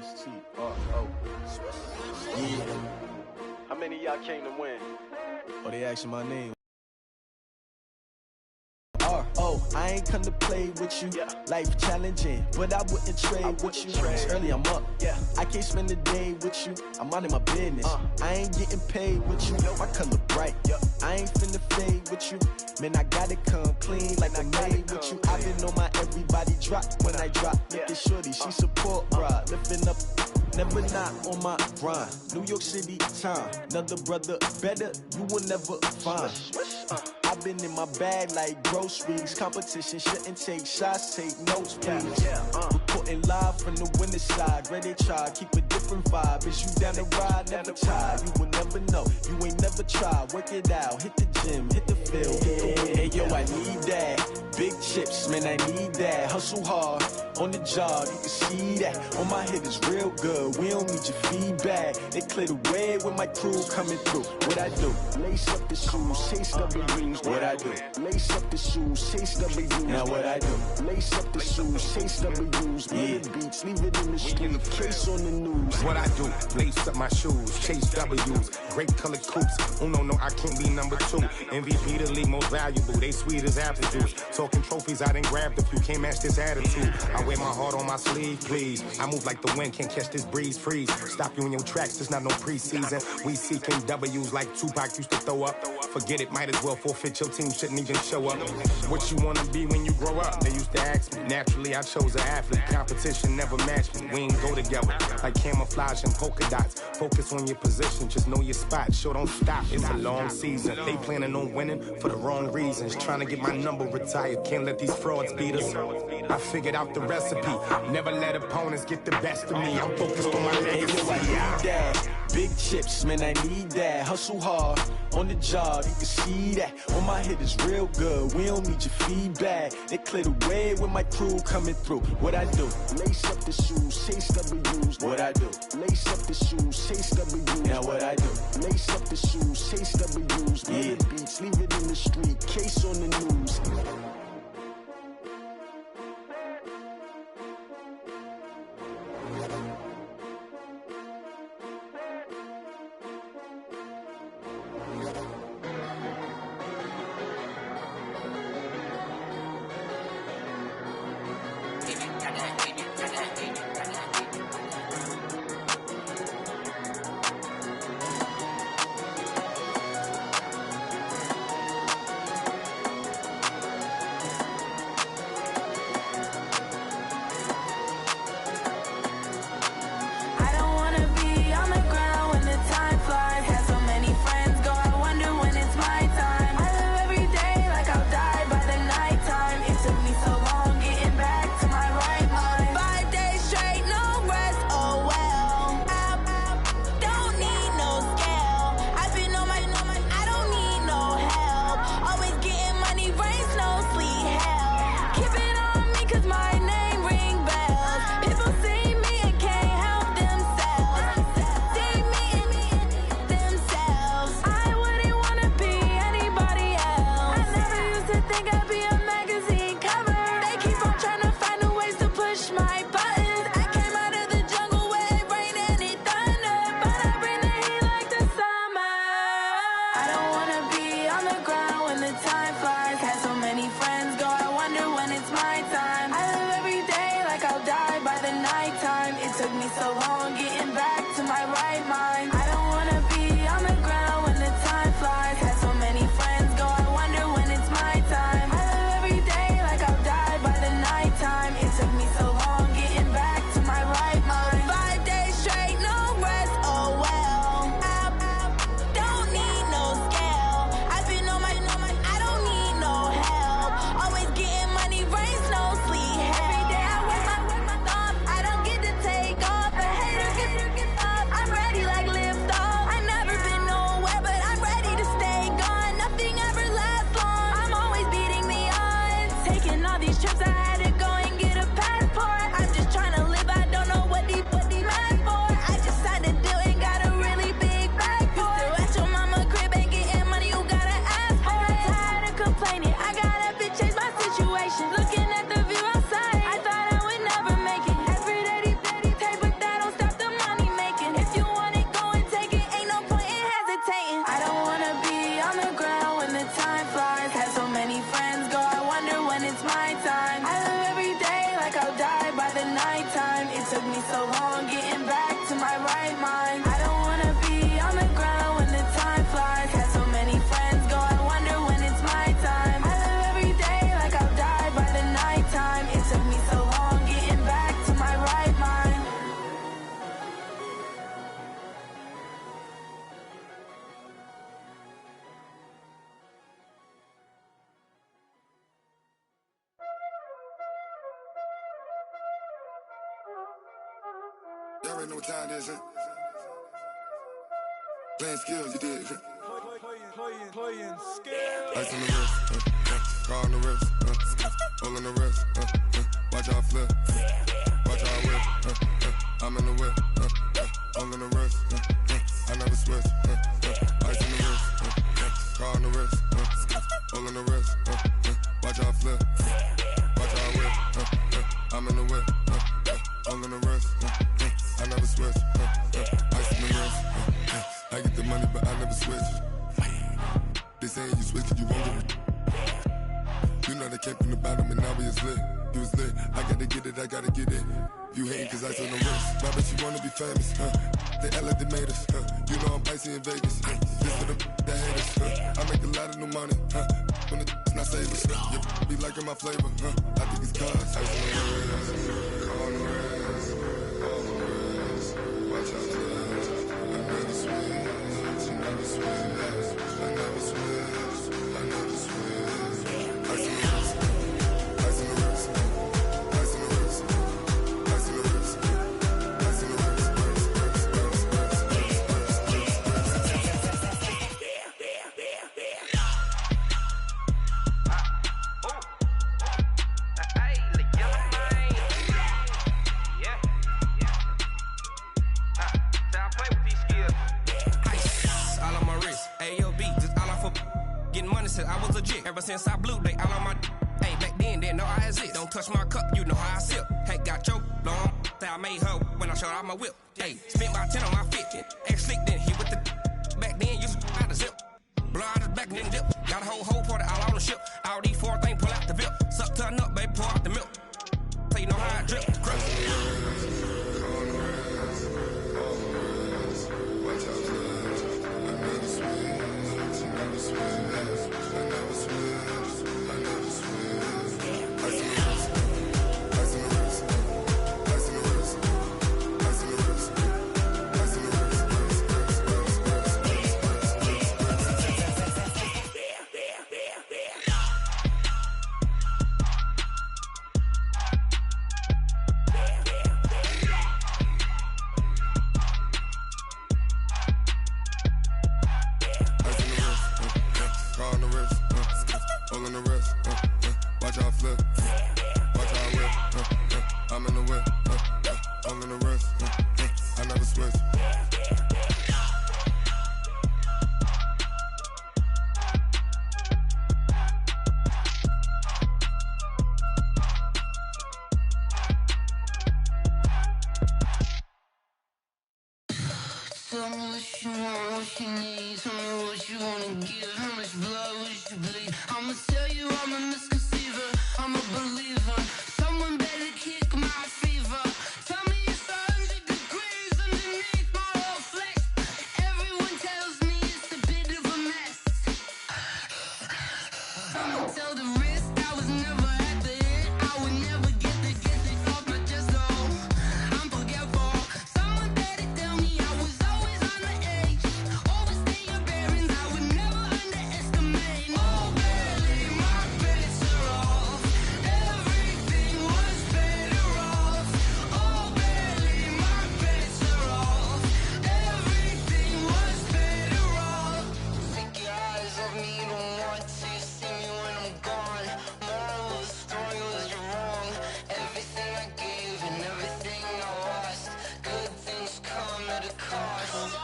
S-T-R-O. Yeah. How many of y'all came to win? Oh, they asking my name. R-O. I ain't come to play with you. Yeah. Life challenging, but I wouldn't trade with you. It's early, I'm up. Yeah. I can't spend the day with you. I'm minding my business. I ain't getting paid with you. My color bright. I ain't finna fade with you. Man, I gotta come clean like I'm made with you. I've been on my everybody drop when I drop. Look at shorty, she support, bruh. Lifting up, never not on my grind. New York City time, another brother better, you will never find. I've been in my bag like groceries. Competition shouldn't take shots, take notes, please. Reporting live from the winning side. Ready to try, keep a different vibe. Is you down the ride, never tired. You will never know, you ain't never tried. Work it out, hit the gym, hit the field, hit the wind. Hey yo, I need that. Big chips, man, I need that. Hustle hard, on the job, you can see that. On my head is real good, we don't need your feedback. They clear the way with my crew coming through. What I do? Lace up the shoes, chase W's. What I do? Lace up the shoes, chase W's. Now what I do? Lace up the shoes, chase W's. Million beats, leave it in the street, case on the news. What I do? Lace up my shoes, chase W's. Great colored coops. Oh no, I can't be number 2. MVP the league most valuable. They sweet as apple juice. Talking trophies, I done grabbed a few. Can't match this attitude. I wear my heart on my sleeve, please. I move like the wind, can't catch this breeze, freeze. Stop you in your tracks, there's not no preseason. We seeking W's like Tupac used to throw up. Forget it, might as well forfeit. Your team shouldn't even show up. What you wanna be when you grow up? They used to ask me. Naturally, I chose an athlete. Competition never matched me. We ain't go together like camouflage and polka dots. Focus on your position, just know your spot. Sure, don't stop. It's a long season. They planning on winning for the wrong reasons. Trying to get my number retired. Can't let these frauds beat us. I figured out the recipe. Never let opponents get the best of me. I'm focused on my legacy. big chips, man, I need that. Hustle hard on the job, you can see that. On my head is real good, we don't need your feedback. They clear the way with my crew coming through. What I do? Lace up the shoes, chase W's. What I do? Lace up the shoes, chase W's. Now what I do? Lace up the shoes, chase W's. Yeah, beats, leave it in the street, case on the news. Y'all already know what time it is, huh? Playing skills, you did. Playing skills. Ice on the wrist, car on the wrist, hole on the wrist, watch how I flip, watch how I whip, I'm in the whip, hole on the wrist, I never switch, ice on the wrist, car on the wrist, hole on the wrist, watch how I flip, watch how I whip, I'm in the whip, hole on the wrist, I never switch, ice on the wrist, I get the money but I never switch. They say you switch it, you won't get it. You know they came from the bottom and now we is lit. You was lit, I gotta get it, I gotta get it. You hating cause ice on the wrist. My bitch, you wanna be famous, They act like they made us, You know I'm icy in Vegas, This for the that hate us, I make a lot of new money, When it's not savers, You be liking my flavor, I think it's cause ice on the wrist, on the wrist, on the wrist. Watch out for that, I never switch, I never switch. I never switch, I never switch. Ice in the wrist, ice in the wrist, ice in the wrist, ice in the wrist, ice in the wrist, getting money since I was legit. Ever since I blew, they all on my hey, back then, didn't know I exist. Don't touch my cup, you know how I sip. Hey, got choked, long. I made her when I showed out my whip. Hey, spent about 10 on my fit. Ex slick, then hit with the back then, used to out the zip. Blow out his back, then dip. Got a whole party all on the ship. All these 4 things, pull out the VIP. Suck, turn up, baby, pour out the milk. So you know how I drip. Tell me what you want, what you need. Tell me what you wanna give. How much blood would you bleed? I'ma tell you I'm a misconceiver. I'm a believer. Someone better kick my fever. Tell me it's 100 degrees underneath my whole flesh. Everyone tells me it's a bit of a mess. I'ma tell the risk I was never at the end. I would never get the off my chest though. I'm forgetful. Someone better tell me I was always on the edge. Overstay your bearings, I would never underestimate. Oh, barely, my bets are off. Everything was better off. Oh, barely, my bets are off. Everything was better off. Take your eyes off me, don't want to see me when I'm gone. Moral of the story was you're wrong. Everything I gave and everything I lost. Good things come at a cost.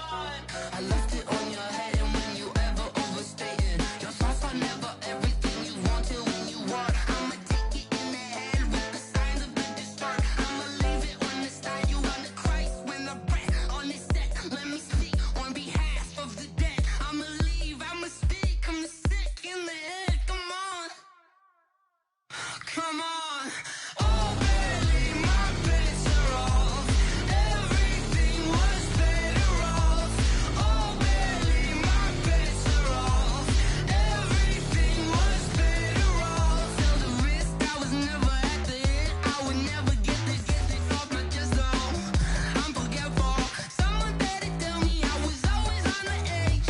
I left it on your head, and when you ever overstay it, your thoughts are never everything you want till when you want. I'ma take it in the head with the signs of a distort. I'ma leave it on the side. You on the Christ when the breath on this set. Let me speak on behalf of the dead. I'ma leave, I'ma speak. I'm the sick in the head. Come on, come on. Oh, barely, my bets are off. Everything was better off. Oh, barely, my bets are off. Everything was better off. Tell the risk I was never at the end. I would never get this off my chest though. I'm forgetful. Someone better tell me I was always on the edge.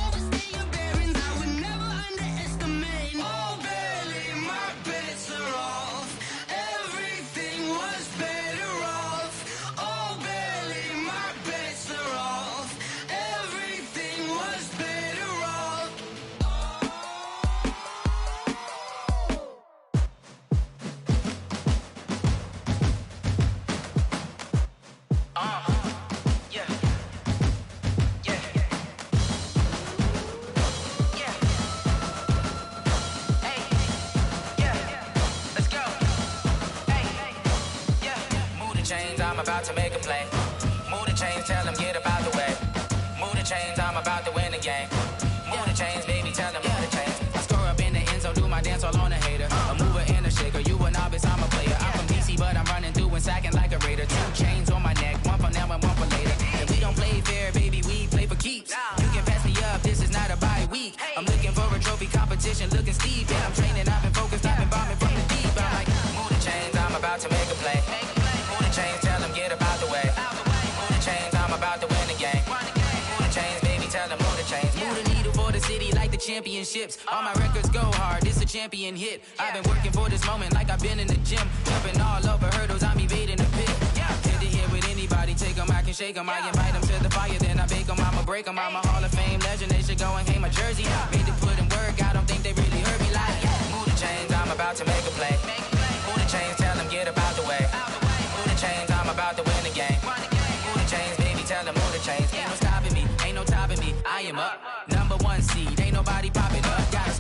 Overstay your bearings, I would never underestimate. Oh, barely, my bets are off. Everything was better off. Oh, barely, my bets are off. Everything was better off. Yeah. Yeah. Yeah. Hey. Yeah. Let's go. Hey. Yeah. Move the chains, I'm about to make a play. Move the chains, tell them get about the way. Move the chains, I'm about to win the game. Move the chains, baby, tell them move the chains. I score up in the end zone, do my dance all on a hater. A mover and a shaker, you a novice, I'm a player. I'm from DC, but I'm running through and sacking like a raider. 2 chains on my neck, one for now and one for later. And we don't play fair, baby, we play for keeps. You can pass me up, this is not a bye week. I'm looking for a trophy competition, looking steep. And I'm training, I've been focused, I've been bombing from the deep. I'm like, move the chains, I'm about to make a play. Move the chains, tell them get about the way. Move the chains, I'm about to win the game. Move the chains, baby, tell them move the chains. Move the needle for the city like the championships. All my records go hard, this a champion hit. I've been working for this moment like I've been in the gym. Jumping all over hurdles, I'm evading the pit. Head to head with anybody, take them, I can shake them. I invite them to the fire, then I bake them, I'ma break them. I'm a Hall of Fame legend, they should go and hang my jersey. Made to put in work, I don't think they really heard me like. Move the chains, I'm about to make a play. Move the chains, tell them get about the way. Move the chains, I'm about to win the game. Move the chains, baby, tell them move the chains. Ain't no stopping me, ain't no topping me, I am up. Number 1 seed, ain't nobody popping up. Gotta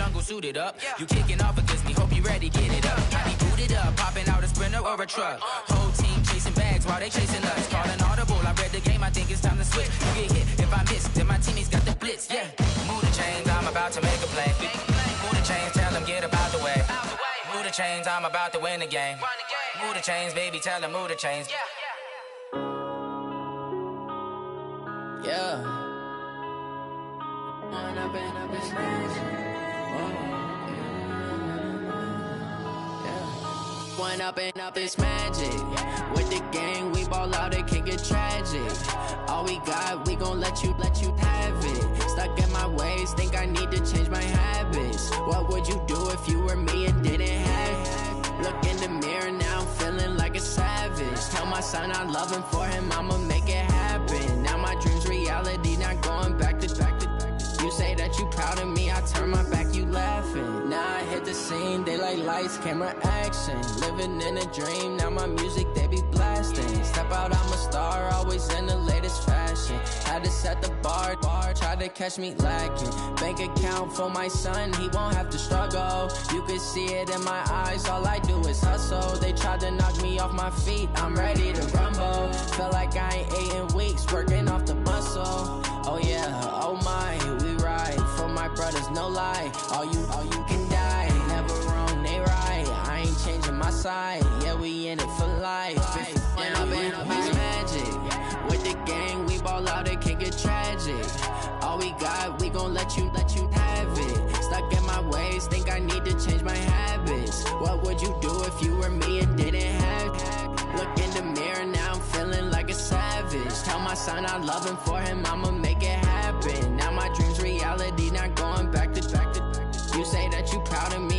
jungle suited up. You kicking off against me, hope you ready, get it up. I be booted up, popping out a Sprinter or a truck. Whole team chasing bags while they chasing us. Calling audible, I read the game, I think it's time to switch. You get hit if I miss, then my teammates got the blitz, yeah. Move the chains, I'm about to make a play. Move the chains, tell them get about the way. Move the chains, I'm about to win the game. Move the chains, baby, tell them move the chains. Yeah. One up and up, it's magic. With the gang, we ball out, it can get tragic. All we got, we gon' let you have it. Stuck in my ways, think I need to change my habits. What would you do if you were me and didn't have it? Look in the mirror, now I'm feeling like a savage. Tell my son I love him, for him I'ma make it happen. Now my dream's reality, not going back to. You say that you proud of me, I turn my back, you laughing. Now I hit the scene, they like lights, camera, action. Living in a dream, now my music, they be blasting. Step out, I'm a star, always in the latest fashion. Had to set the bar, try to catch me lacking. Bank account for my son, he won't have to struggle. You can see it in my eyes, all I do is hustle. They tried to knock me off my feet, I'm ready to rumble. Feel like I ain't ate in weeks, working off the muscle. Oh yeah, oh my, we ride for my brothers, no lie. All you can die, never wrong, they right. I ain't changing my side, yeah, we in it for life. And I've been it's magic. With the gang, we ball out, it can get tragic. All we got, we gon' let you have it. Stuck in my ways, think I need to change my habits. What would you do if you were me and didn't have it? Look in the mirror, now I'm feeling like a savage. Tell my son I love him, for him I'ma make it happen. Now my dream's reality, not going back to. You say that you proud of me,